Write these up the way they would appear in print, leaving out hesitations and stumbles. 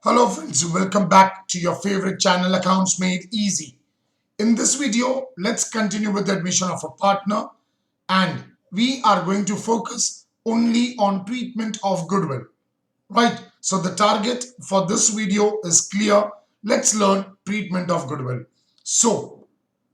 Hello friends, welcome back to your favorite channel Accounts Made Easy. In this video, let's continue with the admission of a partner and we are going to focus only on treatment of goodwill. Right, so the target for this video is clear. Let's learn treatment of goodwill. So,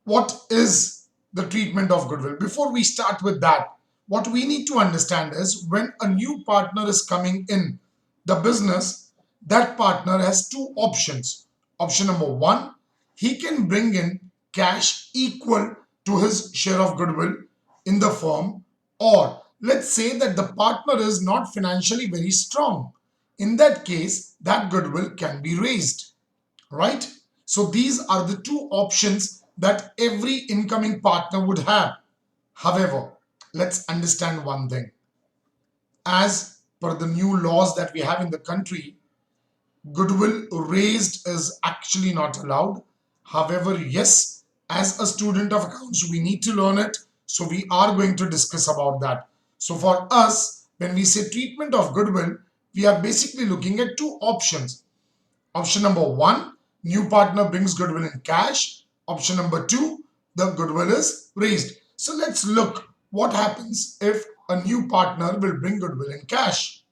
what is the treatment of goodwill? Before we start with that, what we need to understand is when a new partner is coming in the business, that partner has two options. Option number one, he can bring in cash equal to his share of goodwill in the firm, or let's say that the partner is not financially very strong. In that case, that goodwill can be raised, right? So these are the two options that every incoming partner would have. However, let's understand one thing. As per the new laws that we have in the country, Goodwill raised is actually not allowed. However, yes, as a student of accounts, we need to learn it. So we are going to discuss about that. So for us, when we say treatment of goodwill, we are basically looking at two options. Option number one, new partner brings goodwill in cash. Option number two, the goodwill is raised. So let's look what happens if a new partner will bring goodwill in cash.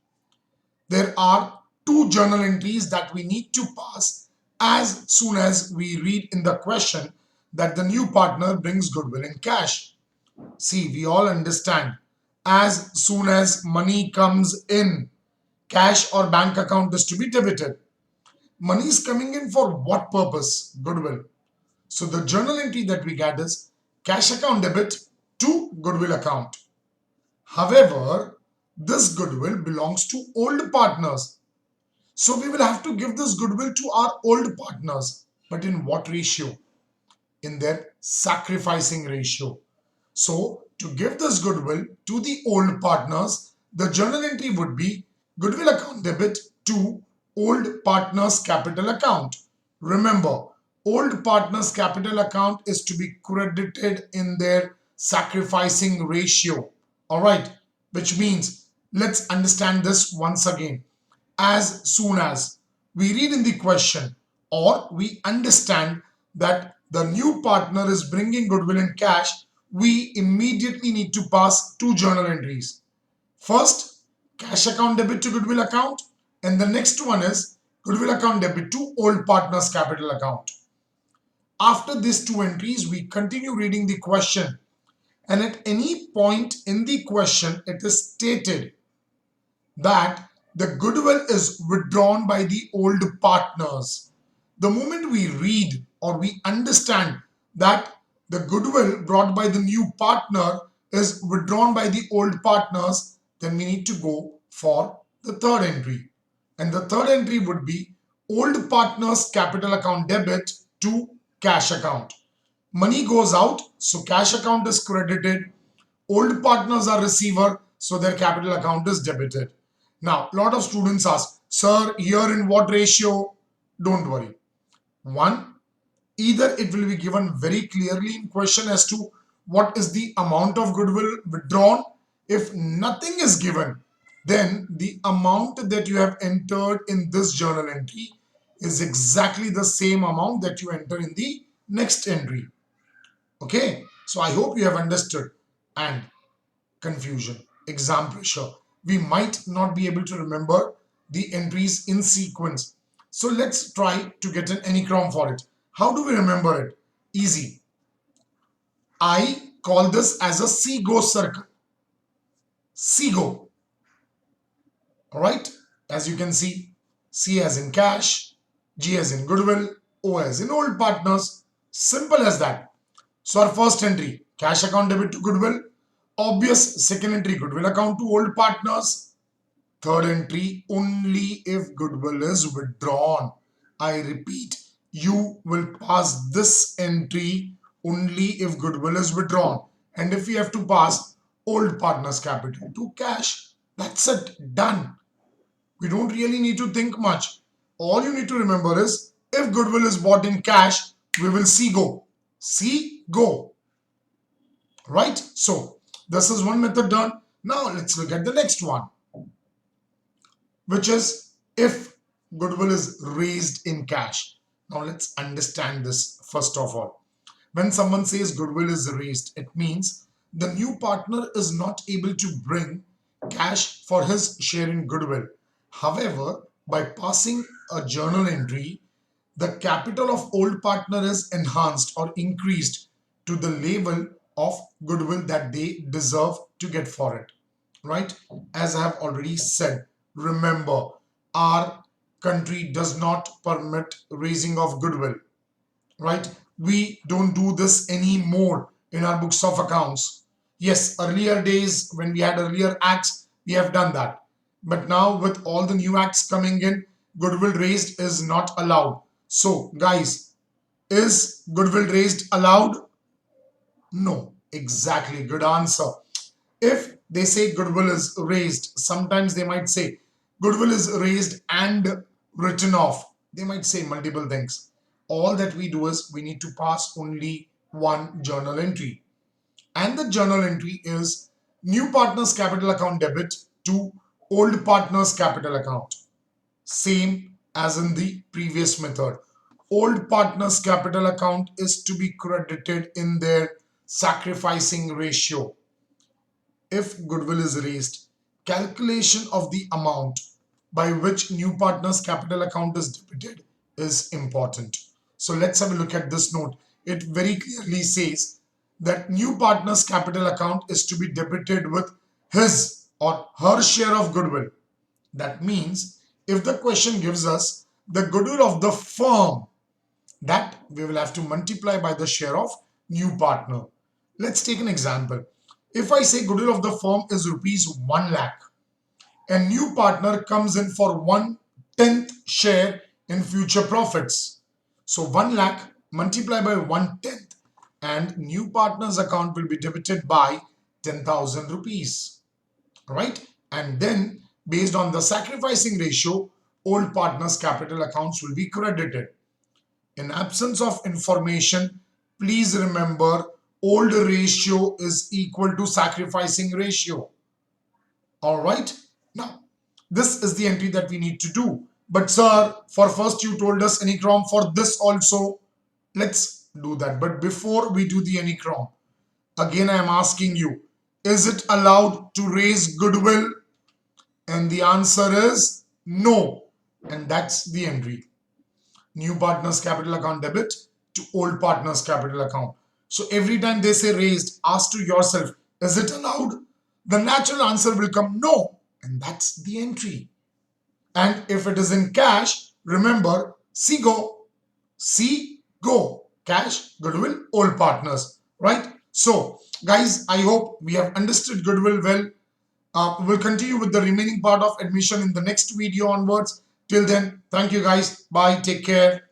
There are two journal entries that we need to pass as soon as we read in the question that the new partner brings goodwill in cash. See, we all understand as soon as money comes in, cash or bank account is to be debited. Money is coming in for what purpose? Goodwill. So the journal entry that we get is cash account debit to goodwill account. However, this goodwill belongs to old partners. So we will have to give this goodwill to our old partners. But in what ratio? In their sacrificing ratio. So to give this goodwill to the old partners, the journal entry would be goodwill account debit to old partners capital account. Remember, old partners capital account is to be credited in their sacrificing ratio. All right, which means let's understand this once again. As soon as we read in the question or we understand that the new partner is bringing goodwill in cash, we immediately need to pass two journal entries. First, cash account debit to goodwill account, and the next one is goodwill account debit to old partners capital account. After these two entries, we continue reading the question, and at any point in the question, it is stated that the goodwill is withdrawn by the old partners. The moment we read or we understand that the goodwill brought by the new partner is withdrawn by the old partners, then we need to go for the third entry. And the third entry would be old partners capital account debit to cash account. Money goes out, so cash account is credited. Old partners are receiver, so their capital account is debited. Now, a lot of students ask, sir, here in what ratio? Don't worry. One, either it will be given very clearly in question as to what is the amount of goodwill withdrawn. If nothing is given, then the amount that you have entered in this journal entry is exactly the same amount that you enter in the next entry. Okay, so I hope you have understood. And confusion, exam pressure, we might not be able to remember the entries in sequence. So let's try to get an anycrom for it. How do we remember it? Easy. I call this as a SIGO circle. SIGO. Alright, as you can see, C as in cash, G as in goodwill, O as in old partners. Simple as that. So our first entry, cash account debit to goodwill. Obvious second entry, goodwill account to old partners. Third entry, only if goodwill is withdrawn. I repeat, you will pass this entry only if goodwill is withdrawn. And if you have to pass old partners capital to cash, that's it, done. We don't really need to think much. All you need to remember is if goodwill is bought in cash, we will see go. See go. Right? So this is one method done. Now let's look at the next one, which is if goodwill is raised in cash. Now let's understand this first of all. When someone says goodwill is raised, it means the new partner is not able to bring cash for his share in goodwill. However, by passing a journal entry, the capital of old partner is enhanced or increased to the level of goodwill that they deserve to get for it. Right? As I have already said, remember, our country does not permit raising of goodwill. Right? We don't do this anymore in our books of accounts. Yes, earlier days when we had earlier acts, we have done that. But now with all the new acts coming in, goodwill raised is not allowed. So, guys, is goodwill raised allowed? No, exactly. Good answer. If they say goodwill is raised, sometimes they might say goodwill is raised and written off. They might say multiple things. All that we do is we need to pass only one journal entry. And the journal entry is new partner's capital account debit to old partner's capital account. Same as in the previous method. Old partner's capital account is to be credited in their sacrificing ratio. If goodwill is raised, calculation of the amount by which new partner's capital account is debited is important. So let's have a look at this note. It very clearly says that new partner's capital account is to be debited with his or her share of goodwill. That means if the question gives us the goodwill of the firm, that we will have to multiply by the share of new partner. Let's take an example. If I say goodwill of the firm is rupees 1 lakh and new partner comes in for 1/10 share in future profits. So 1 lakh multiplied by 1/10 and new partner's account will be debited by 10,000 rupees. Right? And then based on the sacrificing ratio, old partner's capital accounts will be credited. In absence of information, please remember old ratio is equal to sacrificing ratio. All right. Now, this is the entry that we need to do. But sir, for first you told us Anycrom for this also. Let's do that. But before we do the Anycrom, again I am asking you, is it allowed to raise goodwill? And the answer is no. And that's the entry. New partner's capital account debit to old partner's capital account. So every time they say raised, ask to yourself, is it allowed? The natural answer will come no. And that's the entry. And if it is in cash, remember, see go. See go. Cash, goodwill, old partners. Right? So, guys, I hope we have understood goodwill well. We'll continue with the remaining part of admission in the next video onwards. Till then, thank you guys. Bye. Take care.